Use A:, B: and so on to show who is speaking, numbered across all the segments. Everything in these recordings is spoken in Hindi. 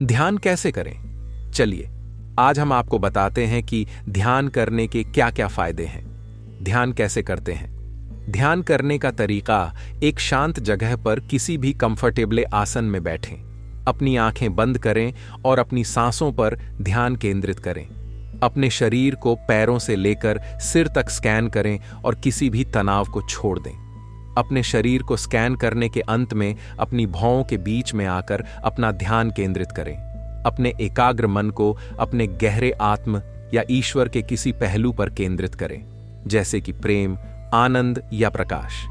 A: ध्यान कैसे करें? चलिए, आज हम आपको बताते हैं कि ध्यान करने के क्या-क्या फायदे हैं। ध्यान कैसे करते हैं? ध्यान करने का तरीका, एक शांत जगह पर किसी भी कंफर्टेबल आसन में बैठें। अपनी आंखें बंद करें और अपनी सांसों पर ध्यान केंद्रित करें। अपने शरीर को पैरों से लेकर सिर तक स्कैन करें और किसी भी तनाव को छोड़ दें। अपने शरीर को स्कैन करने के अंत में अपनी भौहों के बीच में आकर अपना ध्यान केंद्रित करें। अपने एकाग्र मन को अपने गहरे आत्म या ईश्वर के किसी पहलू पर केंद्रित करें, जैसे कि प्रेम, आनंद या प्रकाश।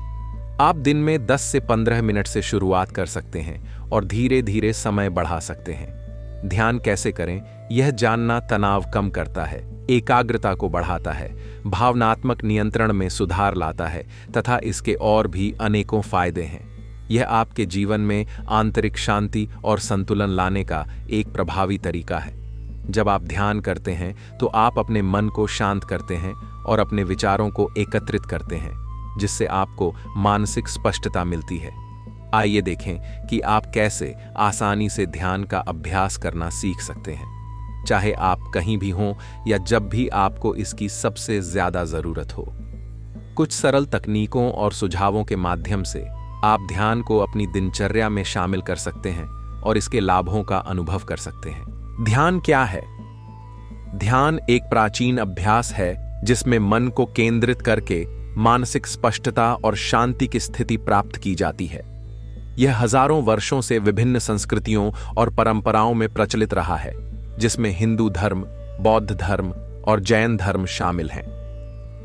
A: आप दिन में 10 से 15 मिनट से शुरुआत कर सकते हैं और धीरे धीरे समय बढ़ा सकते हैं। ध्यान कैसे करें, यह जानना तनाव कम करता है, एकाग्रता को बढ़ाता है, भावनात्मक नियंत्रण में सुधार लाता है तथा इसके और भी अनेकों फायदे हैं। यह आपके जीवन में आंतरिक शांति और संतुलन लाने का एक प्रभावी तरीका है। जब आप ध्यान करते हैं तो आप अपने मन को शांत करते हैं और अपने विचारों को एकत्रित करते हैं, जिससे आपको मानसिक स्पष्टता मिलती है। आइए देखें कि आप कैसे आसानी से ध्यान का अभ्यास करना सीख सकते हैं, चाहे आप कहीं भी हों या जब भी आपको इसकी सबसे ज्यादा जरूरत हो। कुछ सरल तकनीकों और सुझावों के माध्यम से आप ध्यान को अपनी दिनचर्या में शामिल कर सकते हैं और इसके लाभों का अनुभव कर सकते हैं। ध्यान क्या है? ध्यान एक प्राचीन अभ्यास है जिसमें मन को केंद्रित करके मानसिक स्पष्टता और शांति की स्थिति प्राप्त की जाती है। यह हजारों वर्षों से विभिन्न संस्कृतियों और परंपराओं में प्रचलित रहा है, जिसमें हिंदू धर्म, बौद्ध धर्म और जैन धर्म शामिल हैं।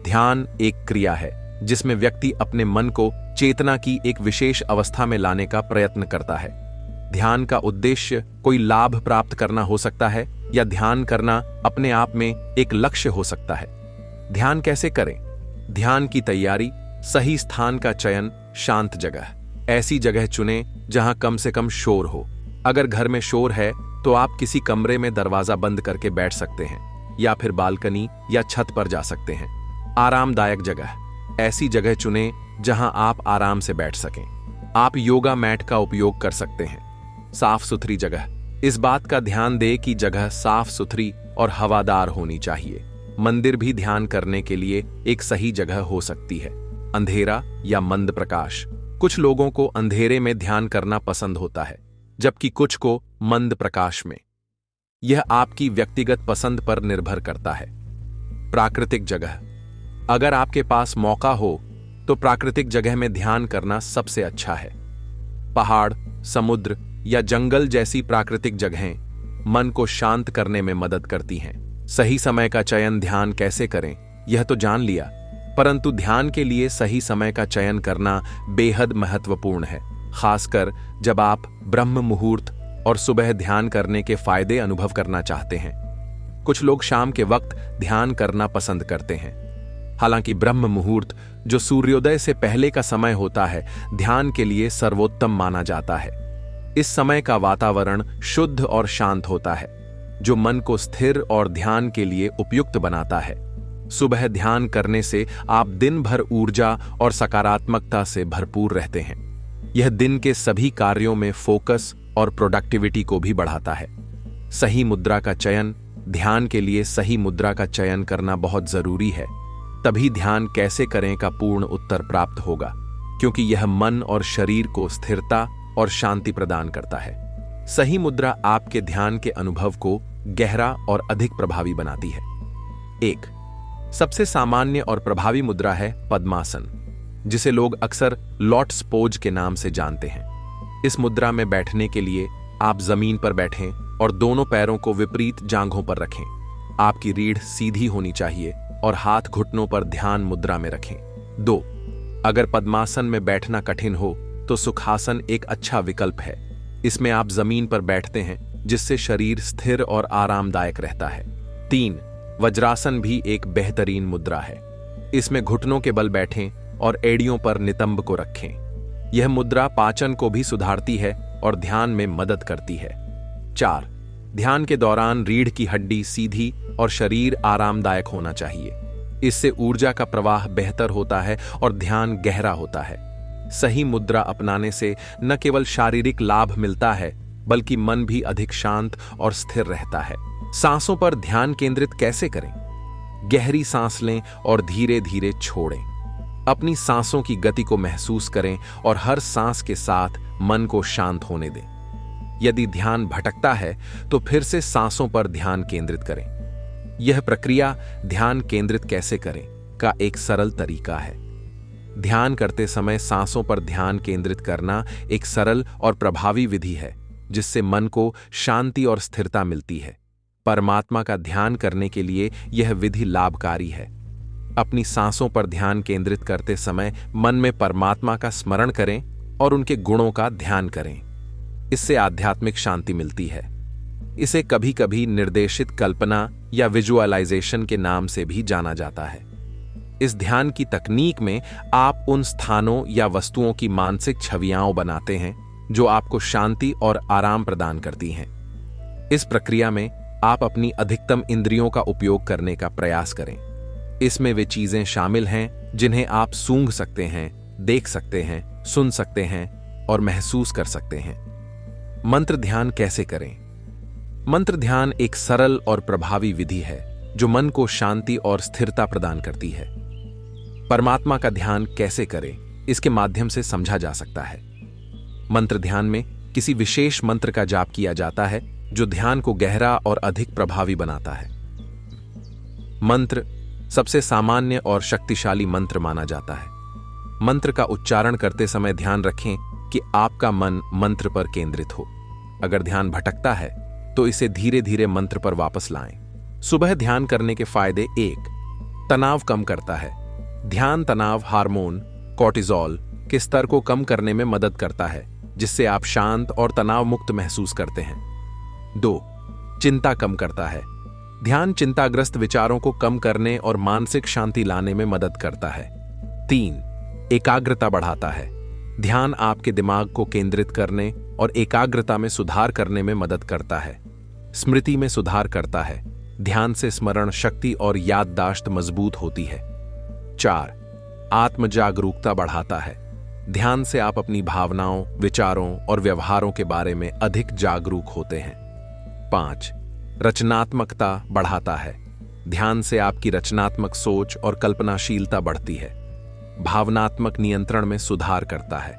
A: ध्यान एक क्रिया है जिसमें व्यक्ति अपने मन को चेतना की एक विशेष अवस्था में लाने का प्रयत्न करता है। ध्यान का उद्देश्य कोई लाभ प्राप्त करना हो सकता है या ध्यान करना अपने आप में एक लक्ष्य हो सकता है। ध्यान कैसे करें? ध्यान की तैयारी, सही स्थान का चयन, शांत जगह। ऐसी जगह चुनें जहां कम से कम शोर हो। अगर घर में शोर है तो आप किसी कमरे में दरवाजा बंद करके बैठ सकते हैं या फिर बालकनी या छत पर जा सकते हैं। आरामदायक जगह, ऐसी जगह चुनें जहां आप आराम से बैठ सकें। आप योगा मैट का उपयोग कर सकते हैं। साफ सुथरी जगह, इस बात का ध्यान दें कि जगह साफ सुथरी और हवादार होनी चाहिए। मंदिर भी ध्यान करने के लिए एक सही जगह हो सकती है। अंधेरा या मंद प्रकाश, कुछ लोगों को अंधेरे में ध्यान करना पसंद होता है, जबकि कुछ को मंद प्रकाश में। यह आपकी व्यक्तिगत पसंद पर निर्भर करता है। प्राकृतिक जगह, अगर आपके पास मौका हो तो प्राकृतिक जगह में ध्यान करना सबसे अच्छा है। पहाड़, समुद्र या जंगल जैसी प्राकृतिक जगहें मन को शांत करने में मदद करती हैं। सही समय का चयन, ध्यान कैसे करें यह तो जान लिया, परंतु ध्यान के लिए सही समय का चयन करना बेहद महत्वपूर्ण है, खासकर जब आप ब्रह्म मुहूर्त और सुबह ध्यान करने के फायदे अनुभव करना चाहते हैं। कुछ लोग शाम के वक्त ध्यान करना पसंद करते हैं। हालांकि ब्रह्म मुहूर्त, जो सूर्योदय से पहले का समय होता है, ध्यान के लिए सर्वोत्तम माना जाता है। इस समय का वातावरण शुद्ध और शांत होता है, जो मन को स्थिर और ध्यान के लिए उपयुक्त बनाता है। सुबह ध्यान करने से आप दिन भर ऊर्जा और सकारात्मकता से भरपूर रहते हैं। यह दिन के सभी कार्यों में फोकस और प्रोडक्टिविटी को भी बढ़ाता है। सही मुद्रा का चयन, ध्यान के लिए सही मुद्रा का चयन करना बहुत जरूरी है। तभी ध्यान कैसे करें का पूर्ण उत्तर प्राप्त होगा, क्योंकि यह मन और शरीर को स्थिरता और शांति प्रदान करता है। सही मुद्रा आपके ध्यान के अनुभव को गहरा और अधिक प्रभावी बनाती है। एक सबसे सामान्य और प्रभावी मुद्रा है पद्मासन, जिसे लोग अक्सर लॉटस पोज के नाम से जानते हैं। इस मुद्रा में बैठने के लिए आप जमीन पर बैठें और दोनों पैरों को विपरीत जांघों पर रखें। आपकी रीढ़ सीधी होनी चाहिए और हाथ घुटनों पर ध्यान मुद्रा में रखें। 2 अगर पद्मासन में बैठना कठिन हो तो सुखासन एक अच्छा विकल्प है। इसमें आप जमीन पर बैठते हैं, जिससे शरीर स्थिर और आरामदायक रहता है। 3 वज्रासन भी एक बेहतरीन मुद्रा है। इसमें घुटनों के बल बैठें और एड़ियों पर नितंब को रखें। यह मुद्रा पाचन को भी सुधारती है और ध्यान में मदद करती है। 4 ध्यान के दौरान रीढ़ की हड्डी सीधी और शरीर आरामदायक होना चाहिए। इससे ऊर्जा का प्रवाह बेहतर होता है और ध्यान गहरा होता है। सही मुद्रा अपनाने से न केवल शारीरिक लाभ मिलता है, बल्कि मन भी अधिक शांत और स्थिर रहता है। सांसों पर ध्यान केंद्रित कैसे करें? गहरी सांस लें और धीरे धीरे छोड़ें। अपनी सांसों की गति को महसूस करें और हर सांस के साथ मन को शांत होने दें। यदि ध्यान भटकता है तो फिर से सांसों पर ध्यान केंद्रित करें। यह प्रक्रिया ध्यान केंद्रित कैसे करें का एक सरल तरीका है। ध्यान करते समय सांसों पर ध्यान केंद्रित करना एक सरल और प्रभावी विधि है, जिससे मन को शांति और स्थिरता मिलती है। परमात्मा का ध्यान करने के लिए यह विधि लाभकारी है। अपनी सांसों पर ध्यान केंद्रित करते समय मन में परमात्मा का स्मरण करें और उनके गुणों का ध्यान करें। इससे आध्यात्मिक शांति मिलती है। इसे कभी कभी निर्देशित कल्पना या विजुअलाइजेशन के नाम से भी जाना जाता है। इस ध्यान की तकनीक में आप उन स्थानों या वस्तुओं की मानसिक छवियां बनाते हैं जो आपको शांति और आराम प्रदान करती हैं। इस प्रक्रिया में आप अपनी अधिकतम इंद्रियों का उपयोग करने का प्रयास करें। इसमें वे चीजें शामिल हैं जिन्हें आप सूंघ सकते हैं, देख सकते हैं, सुन सकते हैं और महसूस कर सकते हैं। मंत्र ध्यान कैसे करें? मंत्र ध्यान एक सरल और प्रभावी विधि है जो मन को शांति और स्थिरता प्रदान करती है। परमात्मा का ध्यान कैसे करें, इसके माध्यम से समझा जा सकता है। मंत्र ध्यान में किसी विशेष मंत्र का जाप किया जाता है जो ध्यान को गहरा और अधिक प्रभावी बनाता है। मंत्र सबसे सामान्य और शक्तिशाली मंत्र माना जाता है। मंत्र का उच्चारण करते समय ध्यान रखें कि आपका मन मंत्र पर केंद्रित हो। अगर ध्यान भटकता है तो इसे धीरे धीरे मंत्र पर वापस लाएं। सुबह ध्यान करने के फायदे: 1. तनाव कम करता है। ध्यान तनाव हार्मोन कोर्टिसोल के स्तर को कम करने में मदद करता है, जिससे आप शांत और तनाव मुक्त महसूस करते हैं। 2. चिंता कम करता है। ध्यान चिंताग्रस्त विचारों को कम करने और मानसिक शांति लाने में मदद करता है। 3. एकाग्रता बढ़ाता है। ध्यान आपके दिमाग को केंद्रित करने और एकाग्रता में सुधार करने में मदद करता है। स्मृति में सुधार करता है। ध्यान से स्मरण शक्ति और याददाश्त मजबूत होती है। 4. आत्म जागरूकता बढ़ाता है। ध्यान से आप अपनी भावनाओं, विचारों और व्यवहारों के बारे में अधिक जागरूक होते हैं। 5. रचनात्मकता बढ़ाता है। ध्यान से आपकी रचनात्मक सोच और कल्पनाशीलता बढ़ती है। भावनात्मक नियंत्रण में सुधार करता है।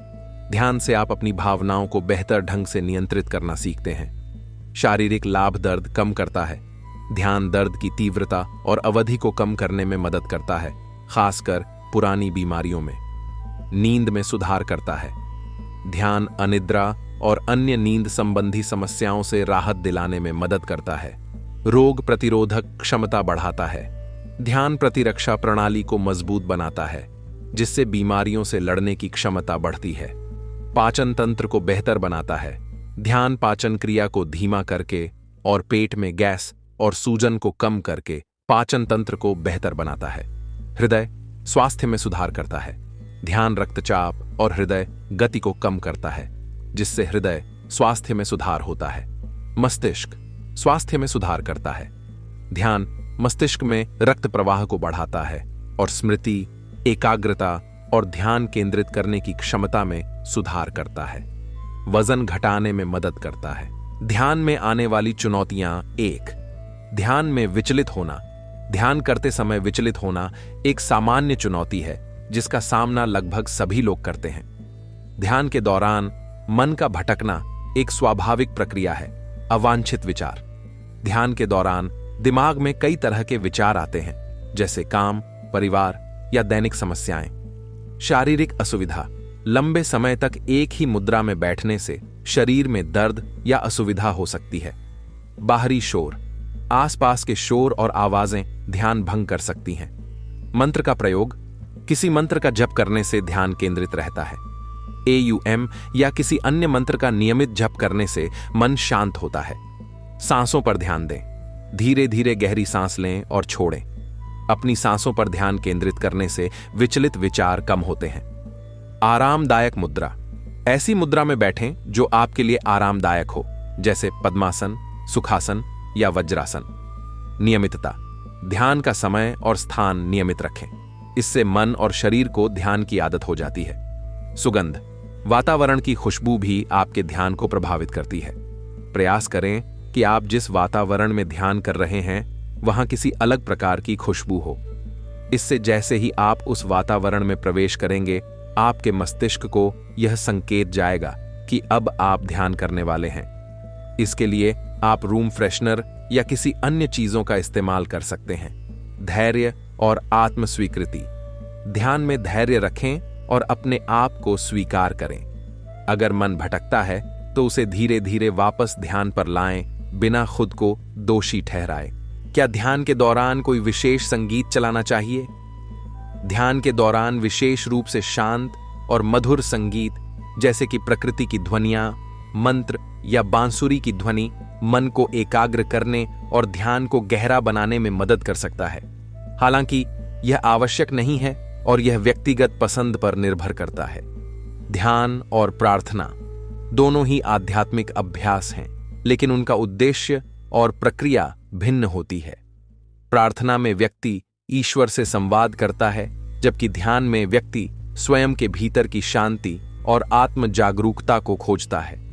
A: ध्यान से आप अपनी भावनाओं को बेहतर ढंग से नियंत्रित करना सीखते हैं। शारीरिक लाभ दर्द कम करता है। ध्यान दर्द की तीव्रता और अवधि को कम करने में मदद करता है, खासकर पुरानी बीमारियों में। नींद में सुधार करता है। ध्यान अनिद्रा और अन्य नींद संबंधी समस्याओं से राहत दिलाने में मदद करता है। रोग प्रतिरोधक क्षमता बढ़ाता है। ध्यान प्रतिरक्षा प्रणाली को मजबूत बनाता है, जिससे बीमारियों से लड़ने की क्षमता बढ़ती है। पाचन तंत्र को बेहतर बनाता है। ध्यान पाचन क्रिया को धीमा करके और पेट में गैस और सूजन को कम करके पाचन तंत्र को बेहतर बनाता है। हृदय स्वास्थ्य में सुधार करता है। ध्यान रक्तचाप और हृदय गति को कम करता है, जिससे हृदय स्वास्थ्य में सुधार होता है। मस्तिष्क स्वास्थ्य में सुधार करता है। ध्यान मस्तिष्क में रक्त प्रवाह को बढ़ाता है और स्मृति, एकाग्रता और ध्यान केंद्रित करने की क्षमता में सुधार करता है। वजन घटाने में मदद करता है। ध्यान में आने वाली चुनौतियां: 1. ध्यान में विचलित होना। ध्यान करते समय विचलित होना एक सामान्य चुनौती है जिसका सामना लगभग सभी लोग करते हैं। ध्यान के दौरान मन का भटकना एक स्वाभाविक प्रक्रिया है। अवांछित विचार: ध्यान के दौरान दिमाग में कई तरह के विचार आते हैं, जैसे काम, परिवार या दैनिक समस्याएं। शारीरिक असुविधा: लंबे समय तक एक ही मुद्रा में बैठने से शरीर में दर्द या असुविधा हो सकती है। बाहरी शोर: आसपास के शोर और आवाजें ध्यान भंग कर सकती हैं। मंत्र का प्रयोग: किसी मंत्र का जप करने से ध्यान केंद्रित रहता है। AUM या किसी अन्य मंत्र का नियमित जप करने से मन शांत होता है। सांसों पर ध्यान दें। धीरे धीरे गहरी सांस लें और छोड़ें। अपनी सांसों पर ध्यान केंद्रित करने से विचलित विचार कम होते हैं। आरामदायक मुद्रा: ऐसी मुद्रा में बैठें जो आपके लिए आरामदायक हो, जैसे पद्मासन, सुखासन या वज्रासन। नियमितता: ध्यान का समय और स्थान नियमित रखें। इससे मन और शरीर को ध्यान की आदत हो जाती है। सुगंध: वातावरण की खुशबू भी आपके ध्यान को प्रभावित करती है। प्रयास करें कि आप जिस वातावरण में ध्यान कर रहे हैं वहां किसी अलग प्रकार की खुशबू हो। इससे जैसे ही आप उस वातावरण में प्रवेश करेंगे, आपके मस्तिष्क को यह संकेत जाएगा कि अब आप ध्यान करने वाले हैं। इसके लिए आप रूम फ्रेशनर या किसी अन्य चीजों का इस्तेमाल कर सकते हैं। धैर्य और आत्म स्वीकृति। ध्यान में धैर्य रखें और अपने आप को स्वीकार करें। अगर मन भटकता है तो उसे धीरे धीरे वापस ध्यान पर लाएं, बिना खुद को दोषी ठहराए। क्या ध्यान के दौरान कोई विशेष संगीत चलाना चाहिए? ध्यान के दौरान विशेष रूप से शांत और मधुर संगीत जैसे कि प्रकृति की ध्वनियां, मंत्र या बांसुरी की ध्वनि मन को एकाग्र करने और ध्यान को गहरा बनाने में मदद कर सकता है। हालांकि यह आवश्यक नहीं है और यह व्यक्तिगत पसंद पर निर्भर करता है। ध्यान और प्रार्थना दोनों ही आध्यात्मिक अभ्यास हैं, लेकिन उनका उद्देश्य और प्रक्रिया भिन्न होती है। प्रार्थना में व्यक्ति ईश्वर से संवाद करता है, जबकि ध्यान में व्यक्ति स्वयं के भीतर की शांति और आत्म जागरूकता को खोजता है।